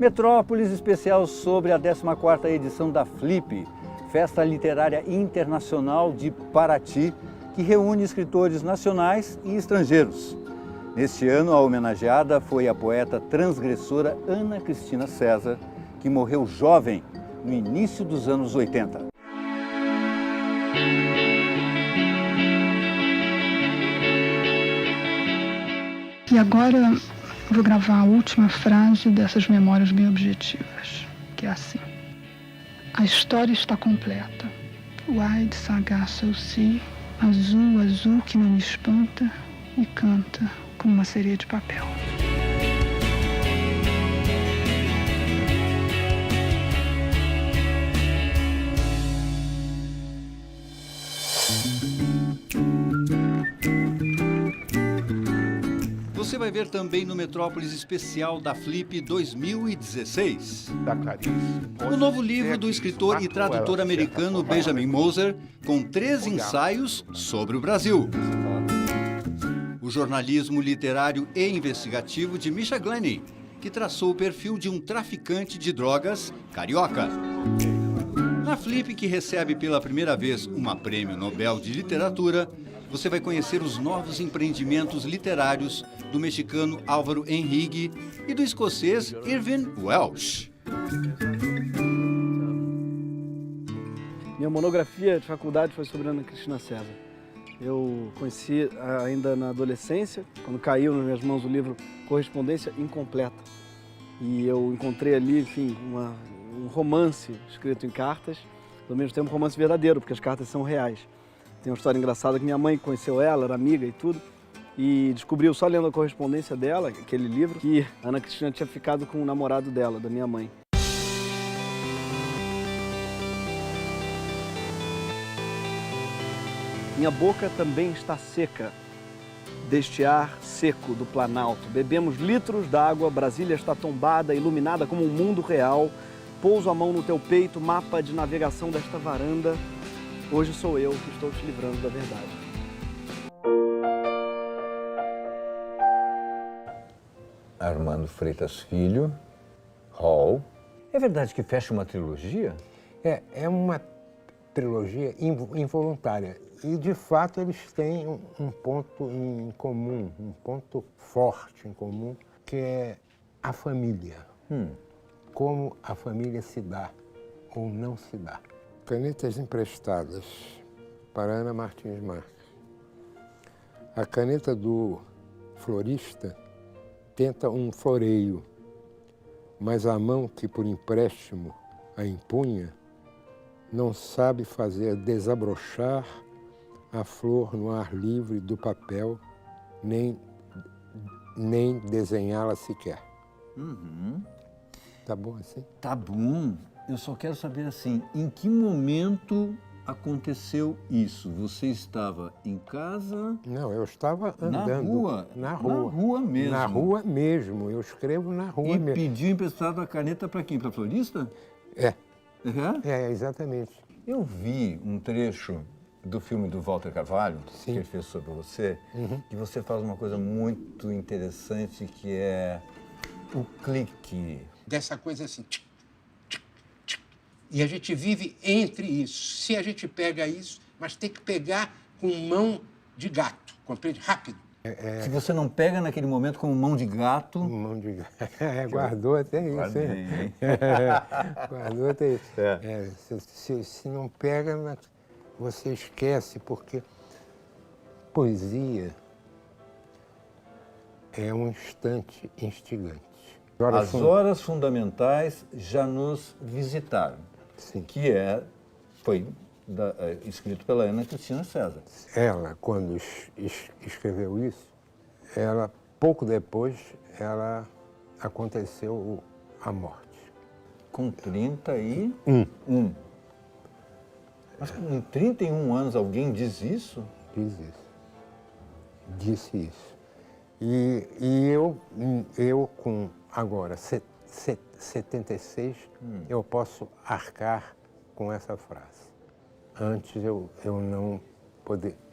Metrópolis especial sobre a 14ª edição da Flip, Festa Literária Internacional de Paraty, que reúne escritores nacionais e estrangeiros. Neste ano, a homenageada foi a poeta transgressora Ana Cristina César, que morreu jovem no início dos anos 80. E agora vou gravar a última frase dessas memórias bem objetivas, que é assim. A história está completa. Wide, sagaz, eu sei, azul, azul que não me espanta e canta como uma sereia de papel. Você vai ver também no Metrópolis especial da Flip 2016. O novo livro do escritor e tradutor americano Benjamin Moser, com 3 ensaios sobre o Brasil. O jornalismo literário e investigativo de Misha Glenny, que traçou o perfil de um traficante de drogas carioca. Na Flip, que recebe pela primeira vez uma Prêmio Nobel de Literatura, você vai conhecer os novos empreendimentos literários do mexicano Álvaro Henrique e do escocês Irvine Welsh. Minha monografia de faculdade foi sobre Ana Cristina César. Eu conheci ainda na adolescência, quando caiu nas minhas mãos o livro Correspondência Incompleta. E eu encontrei ali, enfim, um romance escrito em cartas, ao mesmo tempo um romance verdadeiro, porque as cartas são reais. Tem uma história engraçada que minha mãe conheceu ela, era amiga e tudo, e descobriu só lendo a correspondência dela, aquele livro, que a Ana Cristina tinha ficado com o namorado dela, da minha mãe. Minha boca também está seca, deste ar seco do Planalto. Bebemos litros d'água, Brasília está tombada, iluminada como um mundo real. Pouso a mão no teu peito, mapa de navegação desta varanda. Hoje sou eu que estou te livrando da verdade. Armando Freitas Filho, Hall. É verdade que fecha uma trilogia? É uma trilogia involuntária. E, de fato, eles têm um ponto em comum, um ponto forte em comum, que é a família. Como a família se dá ou não se dá. Canetas emprestadas para Ana Martins Marques. A caneta do florista tenta um floreio, mas a mão que por empréstimo a empunha não sabe fazer desabrochar a flor no ar livre do papel, nem desenhá-la sequer. Tá bom assim? Tá bom. Eu só quero saber assim, em que momento aconteceu isso? Você estava em casa? Não, eu estava andando. Na rua? Na rua. Na rua mesmo? Na rua mesmo. Eu escrevo na rua mesmo. E pediu emprestado a caneta para quem? Para florista? É. Uhum. É, exatamente. Eu vi um trecho do filme do Walter Carvalho, Sim. que ele fez sobre você, que você faz uma coisa muito interessante, que é o clique. Dessa coisa assim. E a gente vive entre isso. Se a gente pega isso, mas tem que pegar com mão de gato, compreende? Rápido. Se você não pega naquele momento como mão de gato... Mão de gato. Guardou até isso, Guardei, hein? Guardou até isso. Se não pega, você esquece, porque poesia é um instante instigante. As horas fundamentais já nos visitaram. Sim. Que foi escrito pela Ana Cristina César. Ela, quando escreveu isso, pouco depois, aconteceu a morte. Com 31? Mas com 31 anos alguém diz isso? Diz isso. Disse isso. E eu com agora 76, eu posso arcar com essa frase. Antes eu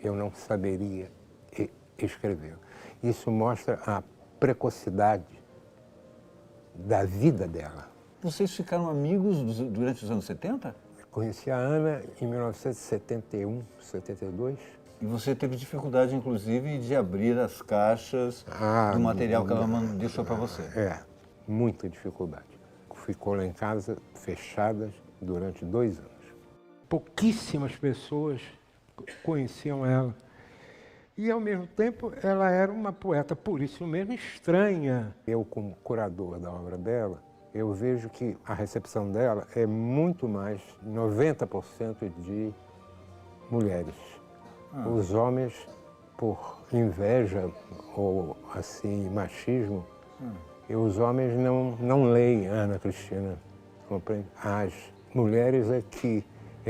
não saberia escrever. Isso mostra a precocidade da vida dela. Vocês ficaram amigos durante os anos 70? Conheci a Ana em 1971, 72. E você teve dificuldade, inclusive, de abrir as caixas do material que ela deixou para você? É, muita dificuldade. Ficou lá em casa, fechadas, durante 2 anos. Pouquíssimas pessoas conheciam ela. E, ao mesmo tempo, ela era uma poeta, por isso mesmo, estranha. Eu, como curador da obra dela, eu vejo que a recepção dela é muito mais, 90% de mulheres. Os homens, por inveja ou, assim, machismo, os homens não leem Ana Cristina, compreende? As mulheres é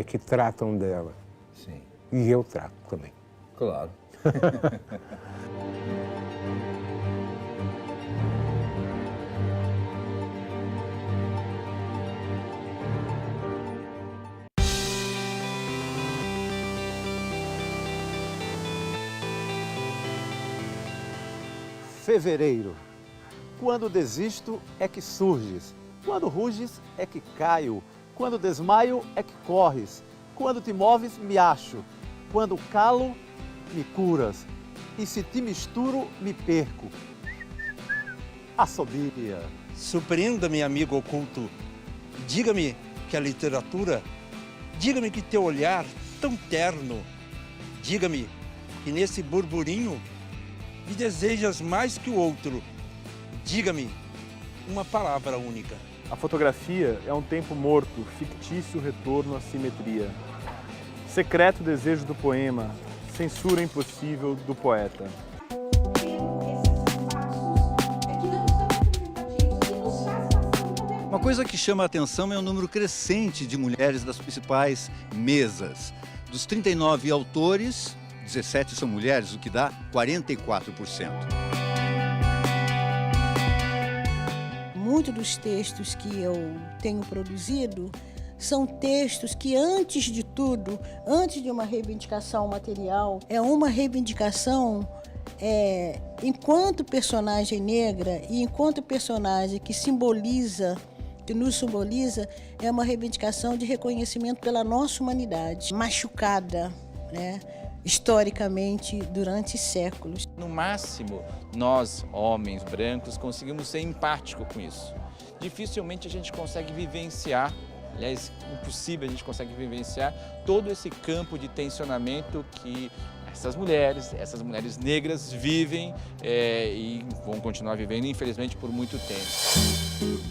que tratam dela. Sim. E eu trato também. Claro. Fevereiro. Quando desisto é que surges, quando ruges é que caio, quando desmaio é que corres, quando te moves me acho, quando calo me curas, e se te misturo me perco. Assobia. Surpreenda-me, amigo oculto, diga-me que a literatura, diga-me que teu olhar tão terno, diga-me que nesse burburinho me desejas mais que o outro. Diga-me uma palavra única. A fotografia é um tempo morto, fictício retorno à simetria. Secreto desejo do poema, censura impossível do poeta. Uma coisa que chama a atenção é o número crescente de mulheres das principais mesas. Dos 39 autores, 17 são mulheres, o que dá 44%. Muitos dos textos que eu tenho produzido são textos que, antes de tudo, antes de uma reivindicação material, é uma reivindicação enquanto personagem negra e enquanto personagem que nos simboliza, é uma reivindicação de reconhecimento pela nossa humanidade, machucada, né? Historicamente, durante séculos. No máximo, nós, homens brancos, conseguimos ser empáticos com isso. Dificilmente a gente consegue vivenciar, aliás, impossível a gente consegue vivenciar todo esse campo de tensionamento que essas mulheres negras vivem e vão continuar vivendo, infelizmente, por muito tempo.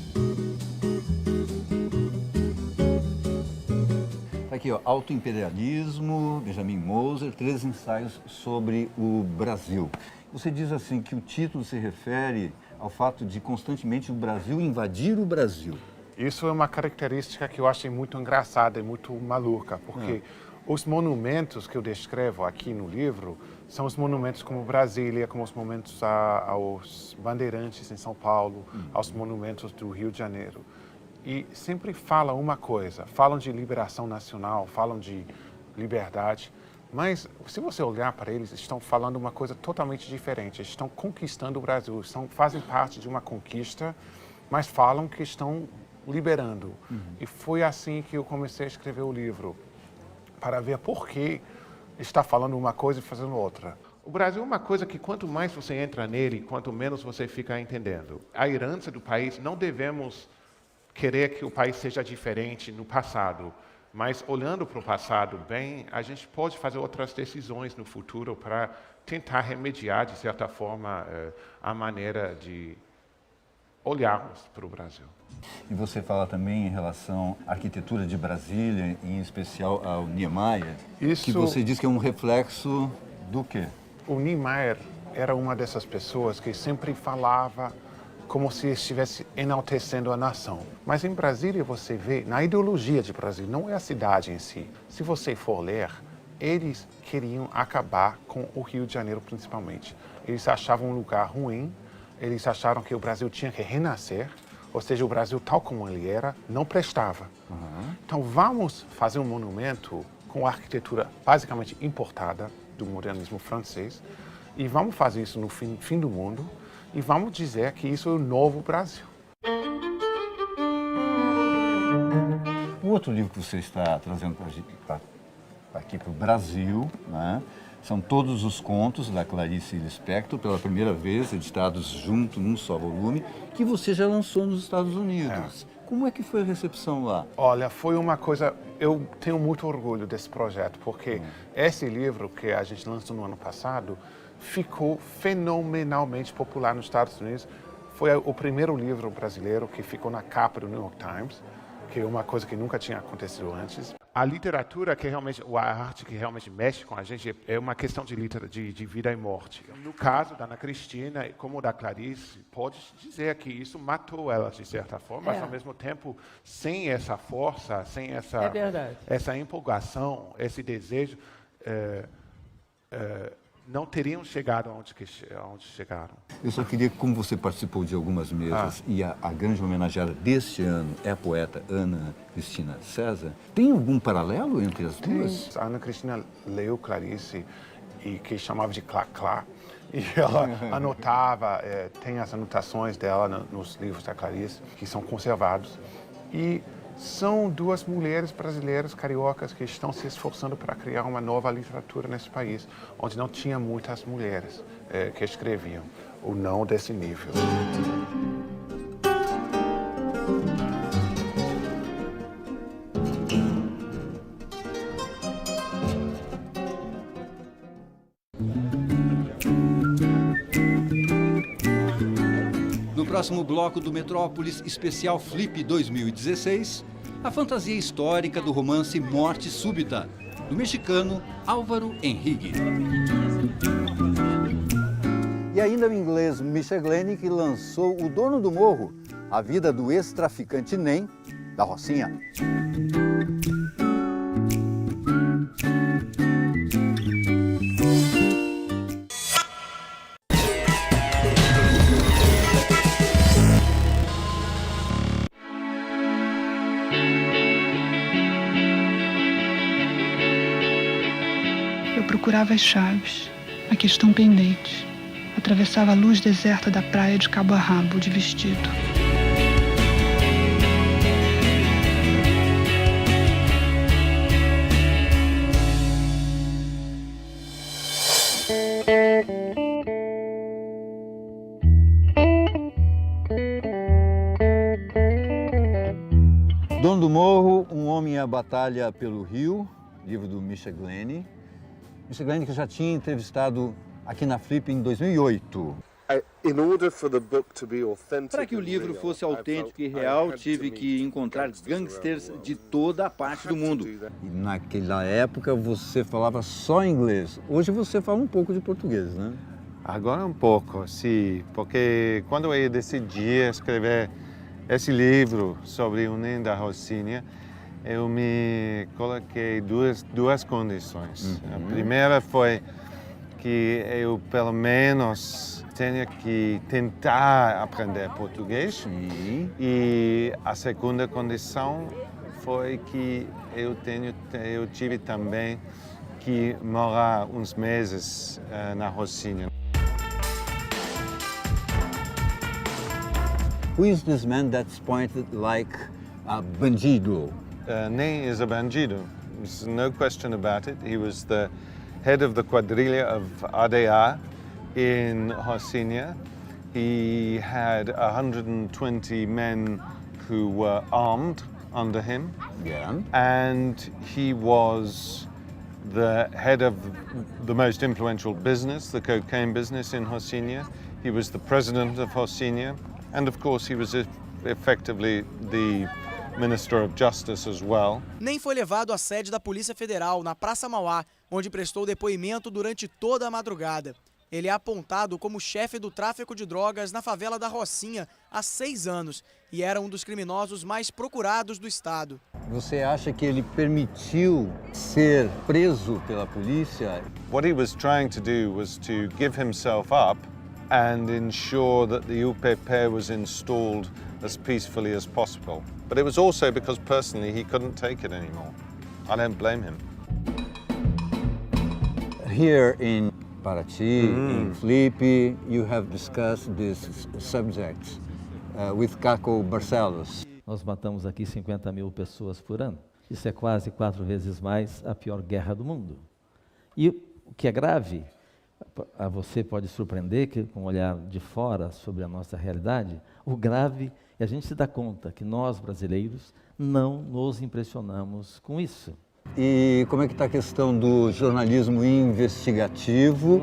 Aqui, ó, Autoimperialismo, Benjamin Moser, 3 ensaios sobre o Brasil. Você diz assim que o título se refere ao fato de constantemente o Brasil invadir o Brasil. Isso é uma característica que eu achei muito engraçada e muito maluca, porque os monumentos que eu descrevo aqui no livro são os monumentos como Brasília, como os monumentos aos bandeirantes em São Paulo, aos monumentos do Rio de Janeiro. E sempre falam uma coisa, falam de liberação nacional, falam de liberdade, mas se você olhar para eles, estão falando uma coisa totalmente diferente. Eles estão conquistando o Brasil, fazem parte de uma conquista, mas falam que estão liberando. E foi assim que eu comecei a escrever o livro, para ver por que está falando uma coisa e fazendo outra. O Brasil é uma coisa que quanto mais você entra nele, quanto menos você fica entendendo. A herança do país, não devemos querer que o país seja diferente no passado, mas olhando para o passado bem, a gente pode fazer outras decisões no futuro para tentar remediar, de certa forma, a maneira de olharmos para o Brasil. E você fala também em relação à arquitetura de Brasília, em especial ao Niemeyer, que você diz que é um reflexo do quê? O Niemeyer era uma dessas pessoas que sempre falava como se estivesse enaltecendo a nação. Mas em Brasília você vê, na ideologia de Brasília, não é a cidade em si. Se você for ler, eles queriam acabar com o Rio de Janeiro principalmente. Eles achavam um lugar ruim, eles acharam que o Brasil tinha que renascer, ou seja, o Brasil tal como ele era, não prestava. Então vamos fazer um monumento com arquitetura basicamente importada do modernismo francês e vamos fazer isso no fim do mundo, e vamos dizer que isso é o novo Brasil. outro livro que você está trazendo aqui para o Brasil, né? São todos os contos da Clarice Lispector, pela primeira vez, editados junto num só volume, que você já lançou nos Estados Unidos. Como é que foi a recepção lá? Olha, foi uma coisa... Eu tenho muito orgulho desse projeto, porque esse livro que a gente lançou no ano passado ficou fenomenalmente popular nos Estados Unidos. Foi o primeiro livro brasileiro que ficou na capa do New York Times, que é uma coisa que nunca tinha acontecido antes. A literatura, que realmente, a arte que realmente mexe com a gente, é uma questão de vida e morte. No caso da Ana Cristina, como da Clarice, pode dizer que isso matou elas de certa forma, mas ao mesmo tempo, sem essa força, sem essa empolgação, esse desejo, não teriam chegado aonde chegaram. Eu só queria, como você participou de algumas mesas e a grande homenageada deste ano é a poeta Ana Cristina César, tem algum paralelo entre as duas? A Ana Cristina leu Clarice e que chamava de Clá-Clá, e ela anotava, tem as anotações dela nos livros da Clarice, que são conservados, e são duas mulheres brasileiras cariocas que estão se esforçando para criar uma nova literatura nesse país, onde não tinha muitas mulheres que escreviam, ou não desse nível. No próximo bloco do Metrópolis Especial Flip 2016, a fantasia histórica do romance Morte Súbita, do mexicano Álvaro Henrique. E ainda o inglês Misha Glenny, que lançou O Dono do Morro, a vida do ex-traficante Nem, da Rocinha. Procurava as chaves, a questão pendente. Atravessava a luz deserta da praia de cabo a rabo, de vestido. Dono do Morro, Um Homem à Batalha pelo Rio, livro do Misha Glenny. Misha Glenny, que eu já tinha entrevistado aqui na Flip em 2008. Para que o livro fosse autêntico e real, tive que encontrar gangsters de toda a parte do mundo. E naquela época você falava só inglês. Hoje você fala um pouco de português, né? Agora um pouco, sim. Porque quando eu decidi escrever esse livro sobre o Nem da Rocinha, eu me coloquei duas condições. A primeira foi que eu, pelo menos, tenha que tentar aprender português. Sim. E a segunda condição foi que eu tive também que morar uns meses na Rocinha. Who is this man that's pointed like a bandido? Nem is a bandido. There's no question about it. He was the head of the quadrilha of ADA in Rocinha. He had 120 men who were armed under him. Yeah. And he was the head of the most influential business, the cocaine business in Rocinha. He was the president of Rocinha. And of course he was effectively the Minister of Justice as well. Nem foi levado à sede da Polícia Federal, na Praça Mauá, onde prestou depoimento durante toda a madrugada. Ele é apontado como chefe do tráfico de drogas na favela da Rocinha há 6 anos e era um dos criminosos mais procurados do estado. Você acha que ele permitiu ser preso pela polícia? What he was trying to do was to give himself up and ensure that the UPP was installed as peacefully as possible. But it was also because personally he couldn't take it anymore. I don't blame him. Here in Paraty, in Flip, you have discussed these subjects with Caco Barcelos. nós matamos aqui 50 mil pessoas por ano. Isso é quase 4 vezes mais a pior guerra do mundo. E o que é grave, a você pode surpreender que, com um olhar de fora sobre a nossa realidade, o grave é a gente se dar conta que nós, brasileiros, não nos impressionamos com isso. E como é que está a questão do jornalismo investigativo?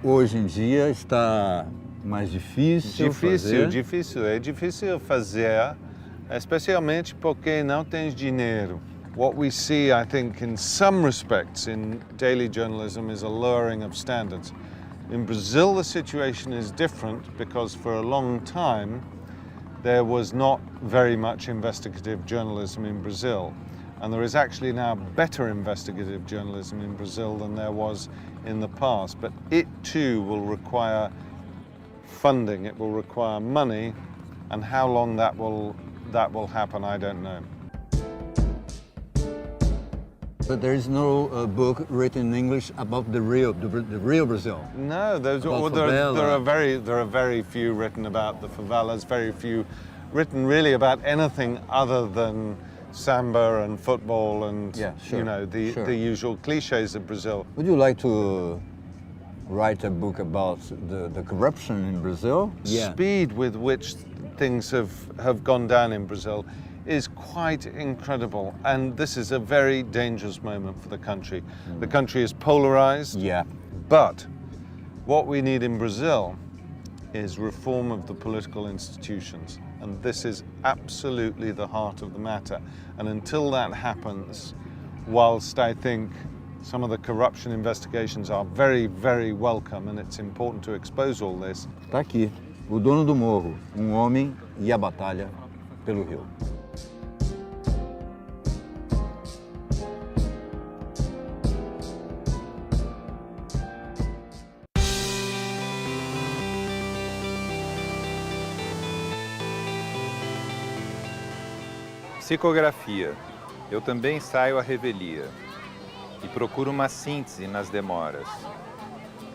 Hoje em dia está mais difícil fazer? É difícil fazer, especialmente porque não tens dinheiro. What we see, I think, in some respects in daily journalism is a lowering of standards. In Brazil, the situation is different because for a long time there was not very much investigative journalism in Brazil. And there is actually now better investigative journalism in Brazil than there was in the past. But it too will require funding, it will require money, and how long that will happen, I don't know. But there is no book written in English about the real Brazil. No, there are very few written about the favelas, very few written really about anything other than samba and football and the usual cliches of Brazil. Would you like to write a book about the corruption in Brazil? Speed with which things have gone down in Brazil is quite incredible, and this is a very dangerous moment for the country. The country is polarized, but what we need in Brazil is reform of the political institutions, and this is absolutely the heart of the matter. And until that happens, whilst I think some of the corruption investigations are very, very welcome, and it's important to expose all this. Está aqui, O Dono do Morro, homem e a batalha pelo Rio. Psicografia. Eu também saio à revelia e procuro uma síntese nas demoras.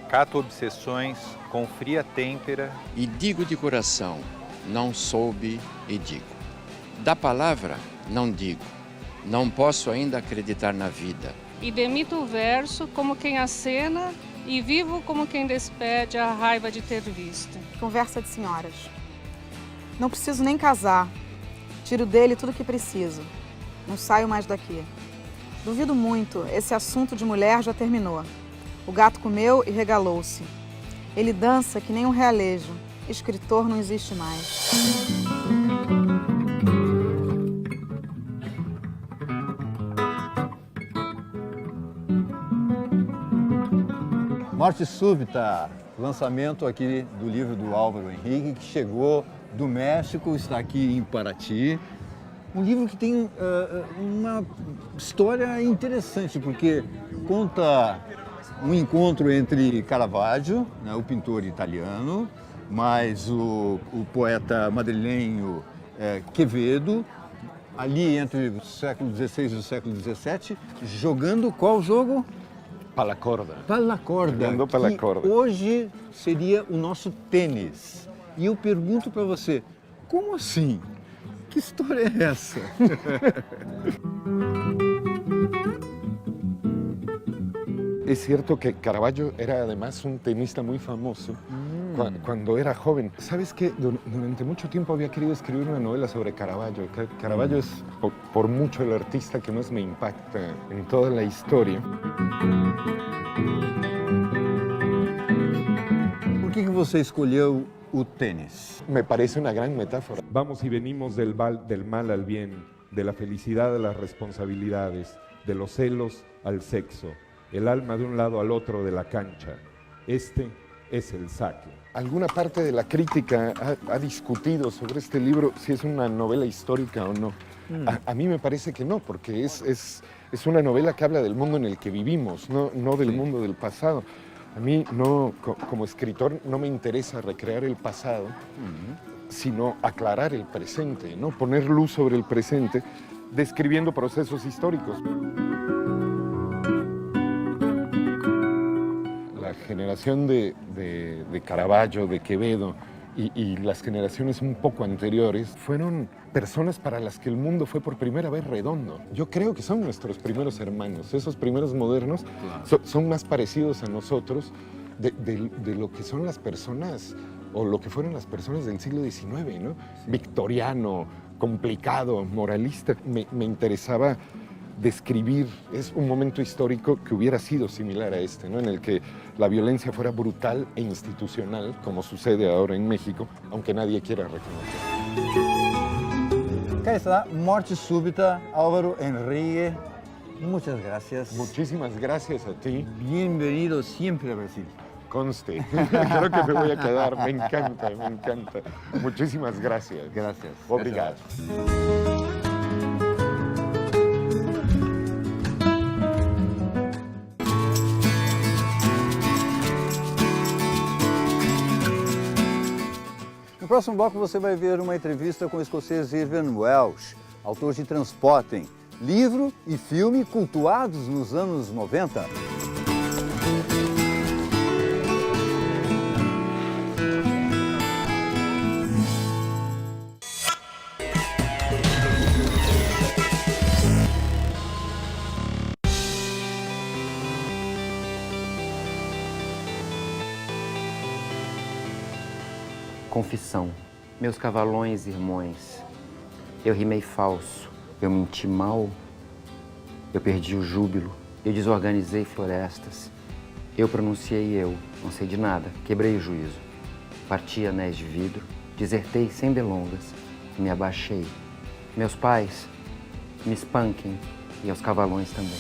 Cato obsessões com fria têmpera e digo de coração, não soube e digo. Da palavra, não digo. Não posso ainda acreditar na vida. E demito o verso como quem acena e vivo como quem despede a raiva de ter visto. Conversa de senhoras. Não preciso nem casar. Tiro dele tudo o que preciso. Não saio mais daqui. Duvido muito, esse assunto de mulher já terminou. O gato comeu e regalou-se. Ele dança que nem um realejo. Escritor não existe mais. Morte Súbita, lançamento aqui do livro do Álvaro Henrique, que chegou do México, está aqui em Paraty. Um livro que tem uma história interessante, porque conta um encontro entre Caravaggio, né, o pintor italiano, mais o poeta madrilenho Quevedo, ali entre o século XVI e o século XVII, jogando qual jogo? Palla corda. Palla corda, que hoje seria o nosso tênis. E eu pergunto para você, como assim? Que história é essa? Es cierto que Caravaggio era además un tenista muy famoso cuando era joven. ¿Sabes qué? Durante mucho tiempo había querido escribir una novela sobre Caravaggio. Caravaggio es por mucho el artista que más me impacta en toda la historia. Por que você escolheu o tênis? Me parece una gran metáfora. Vamos y venimos del mal al bien, de la felicidad a las responsabilidades, de los celos al sexo, el alma de un lado al otro de la cancha. Este es el saque. ¿Alguna parte de la crítica ha discutido sobre este libro si es una novela histórica o no? A mí me parece que no, porque es una novela que habla del mundo en el que vivimos, no del mundo del pasado. A mí, no, como escritor, no me interesa recrear el pasado, sino aclarar el presente, ¿no? Poner luz sobre el presente, describiendo procesos históricos. La generación de Caravaggio, de Quevedo, y las generaciones un poco anteriores fueron personas para las que el mundo fue por primera vez redondo. Yo creo que son nuestros primeros hermanos. Esos primeros modernos son más parecidos a nosotros de lo que son las personas o lo que fueron las personas del siglo XIX, ¿no? Victoriano, complicado, moralista. Me interesaba describir, es un momento histórico que hubiera sido similar a este, ¿no? En el que la violencia fuera brutal e institucional, como sucede ahora en México, aunque nadie quiera reconocer. Acá está, Morte Súbita, Álvaro Henrique. Muchas gracias. Muchísimas gracias a ti. Bienvenido siempre a Brasil. Conste, creo que me voy a quedar, me encanta, me encanta. Muchísimas gracias. Gracias. Obrigado. No próximo bloco você vai ver uma entrevista com o escocês Irvine Welsh, autor de Transportem, livro e filme cultuados nos anos 90. Confissão. Meus cavalões, irmãos, eu rimei falso, eu menti mal, eu perdi o júbilo, eu desorganizei florestas, eu pronunciei eu, não sei de nada, quebrei o juízo, parti anéis de vidro, desertei sem delongas, me abaixei. Meus pais me espanquem e aos cavalões também.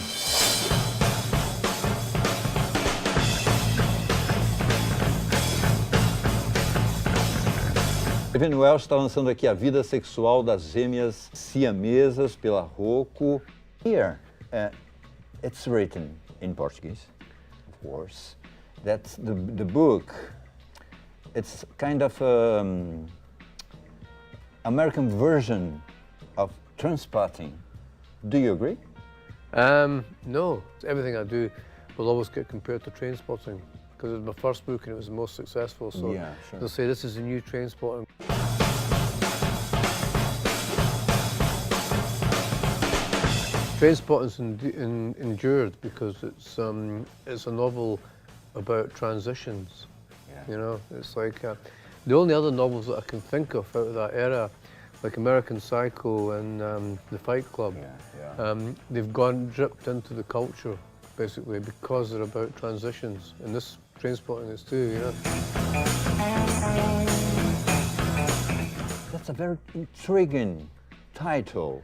Irvine Welsh está lançando aqui A Vida Sexual das Gêmeas Siamesas pela Rocco. Here, it's written in Portuguese, of course. That's the book. It's kind of American version of Transporting. Do you agree? No, everything I do will always get compared to Trainspotting. Because it was my first book and it was the most successful, so yeah, sure. They'll say this is a new Trainspotting. Trainspotting's endured because it's a novel about transitions. Yeah. You know, it's like the only other novels that I can think of out of that era, like American Psycho and The Fight Club, they've dripped into the culture basically because they're about transitions, and this Trainspotting is too, you know. That's a very intriguing title.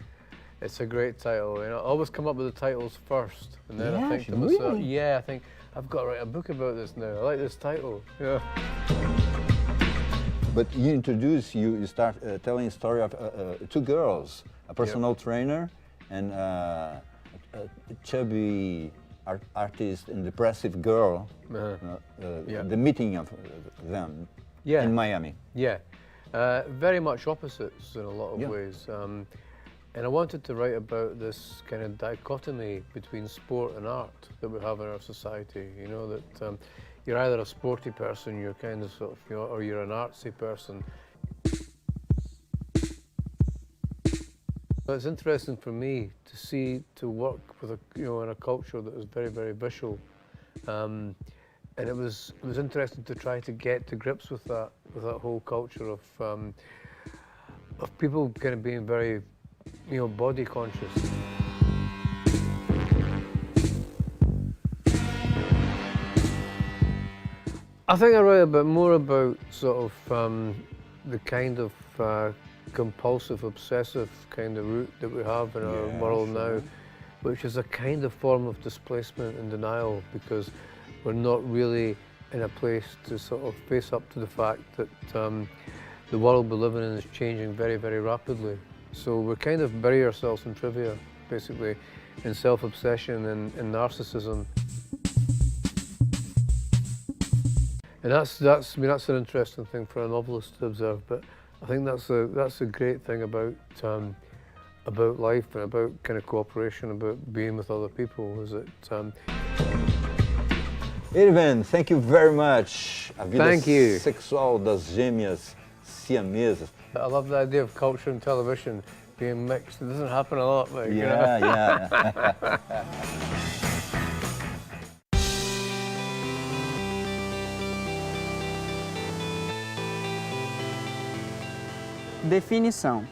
It's a great title, you know. I always come up with the titles first, and then I think to really? myself, yeah, I think I've got to write a book about this now. I like this title, yeah. But you start telling a story of two girls, a personal trainer and a chubby artist and depressive girl, the meeting of them in Miami. Yeah, very much opposites in a lot of ways. And I wanted to write about this kind of dichotomy between sport and art that we have in our society. You know, that you're either a sporty person, you're kind of sort of, you know, or you're an artsy person. It's interesting for me to work with in a culture that is very, very visual, and it was interesting to try to get to grips with that whole culture of people kind of being very, you know, body conscious. I think I write more about sort of the kind of compulsive, obsessive kind of route that we have in our world now, which is a kind of form of displacement and denial because we're not really in a place to sort of face up to the fact that the world we live in is changing very, very rapidly. So we kind of bury ourselves in trivia, basically, in self-obsession and narcissism. And that's an interesting thing for a novelist to observe. But I think that's a great thing about life and about kind of cooperation, about being with other people. Is that Irvine, thank you very much. A Vida Thank you. Sexual das Gêmeas siamesas. I love the idea of culture and television being mixed. It doesn't happen a lot, but Yeah. Definição: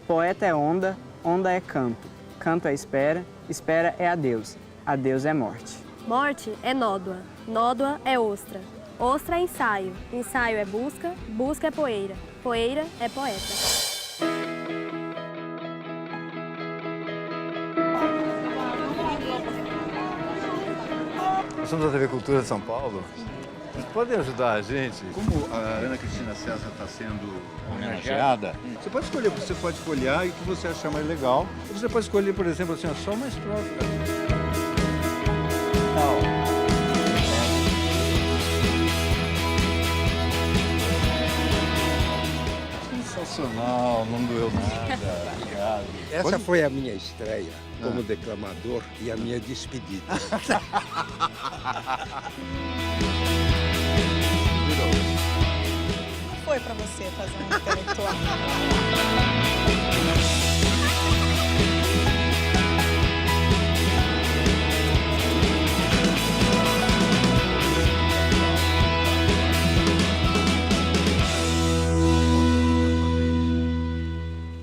poeta é onda, onda é canto, canto é espera, espera é adeus, adeus é morte. Morte é nódoa, nódoa é ostra, ostra é ensaio, ensaio é busca, busca é poeira, poeira é poeta. Nós somos a TV Cultura de São Paulo. Vocês podem ajudar a gente? Como a Ana Cristina César está sendo homenageada, você pode escolher, você pode folhear e o que você achar mais legal. Ou você pode escolher, por exemplo, assim, só uma estrofe. Sensacional, não doeu nada. Obrigado. Essa foi a minha estreia como declamador e a minha despedida. Como foi para você fazer um intelectual?